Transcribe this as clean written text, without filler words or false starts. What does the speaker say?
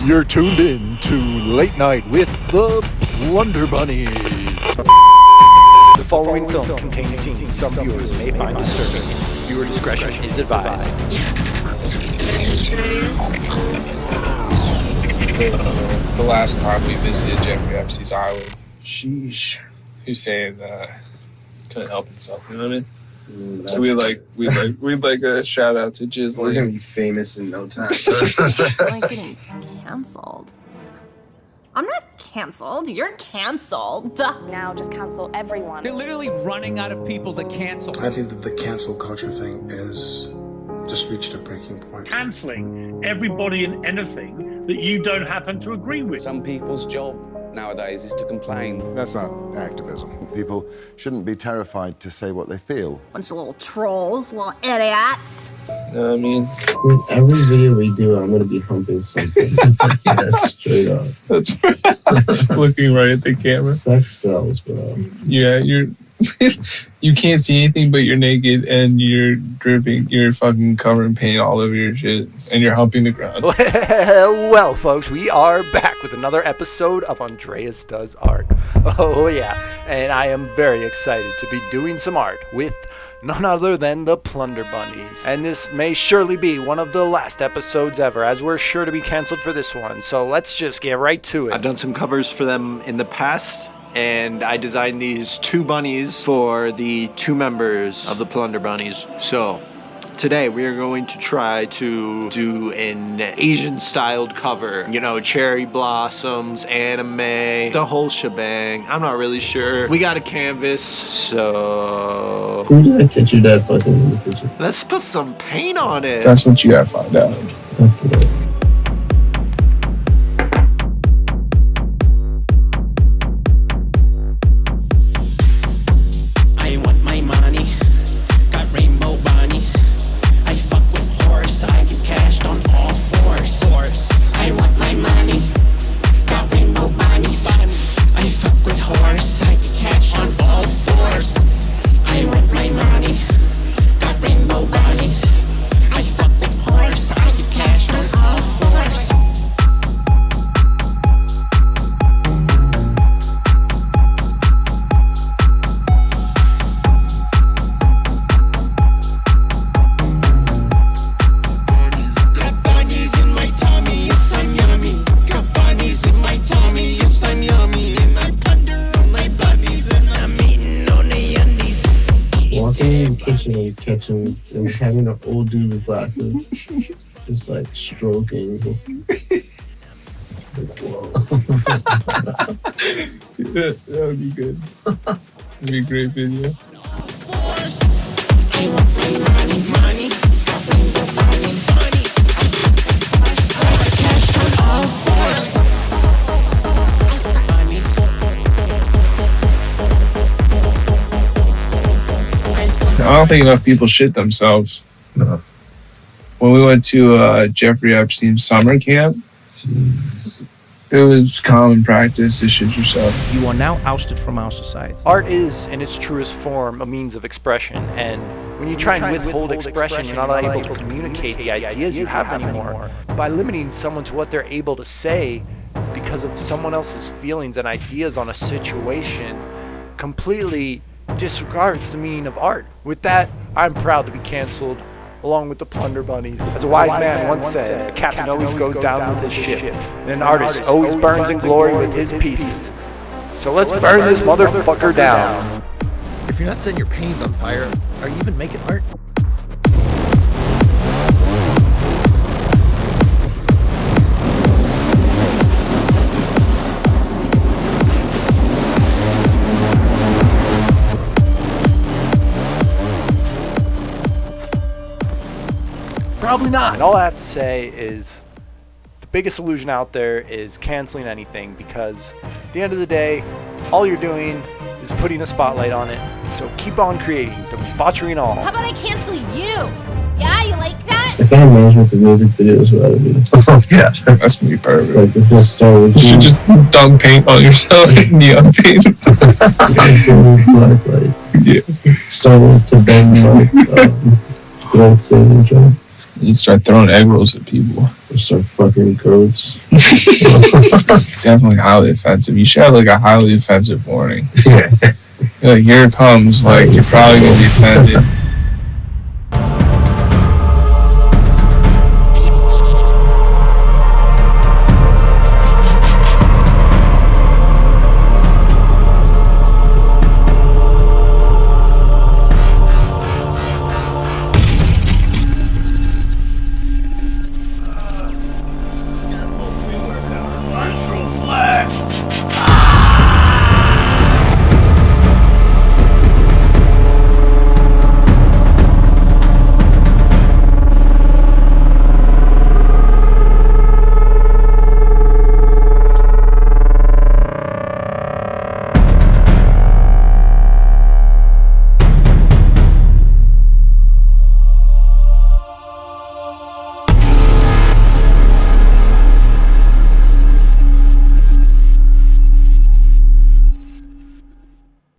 You're tuned in to Late Night with the Plunder Bunnies. The following film contains scenes some viewers may find disturbing. Viewer discretion is advised. The last time we visited Jeffrey Epstein's island, sheesh, Hussein couldn't help himself. You know what I mean? So we'd like a shout out to Jizzle. We're gonna be famous in no time. It's like getting canceled. I'm not canceled. You're canceled. Now just cancel everyone. They're literally running out of people to cancel. I think that the cancel culture thing is just reached a breaking point. Cancelling everybody and anything that you don't happen to agree with. Some people's job nowadays is to complain. That's not activism. People shouldn't be terrified to say what they feel. Bunch of little trolls, little idiots. You know what I mean? With every video we do, I'm gonna be humping something. Yeah, straight up. That's looking right at the camera. Sex sells, bro. Yeah, you can't see anything but you're naked and you're dripping, you're fucking covered in paint all over your shit and you're humping the ground. Well, folks, we are back with another episode of Andreas Does Art. Oh yeah, and I am very excited to be doing some art with none other than the Plunder Bunnies. And this may surely be one of the last episodes ever, as we're sure to be canceled for this one. So let's just get right to it. I've done some covers for them in the past, and I designed these two bunnies for the two members of the Plunder Bunnies. So today we are going to try to do an Asian-styled cover. You know, cherry blossoms, anime, the whole shebang. I'm not really sure. We got a canvas, so... Who did I catch your dad fucking in the kitchen? let's put some paint on it. That's what you gotta find out. That's it. Catching and having an old dude with glasses just like stroking. Like, whoa. That would be good. That'd be a great video. I don't think enough people shit themselves. No. When we went to Jeffrey Epstein's summer camp, it was common practice to shit yourself. You are now ousted from our society. Art is, in its truest form, a means of expression, and when you try and withhold expression, you're not able to communicate the ideas you have anymore. By limiting someone to what they're able to say because of someone else's feelings and ideas on a situation completely disregards the meaning of art. With that, I'm proud to be canceled, along with the Plunder Bunnies. As a wise man once said, a captain always goes down with his ship, and an artist always burns in glory with his pieces. So let's burn this motherfucker down. If you're not setting your paintings on fire, are you even making art? Probably not. All I have to say is the biggest illusion out there is canceling anything, because at the end of the day, all you're doing is putting a spotlight on it. So keep on creating, debauchery and all. How about I cancel you? Yeah, you like that? If I had management for music videos, what would it be? Oh yeah, that's gonna be perfect. It's like, it's gonna start with you should just dump paint on yourself, neon paint. Black light. Yeah. Start with to bend like gold saving drum. You start throwing egg rolls at people. Or start fucking goats. Definitely highly offensive. You should have like a highly offensive warning. Like, here it comes. Like, you're probably gonna be offended.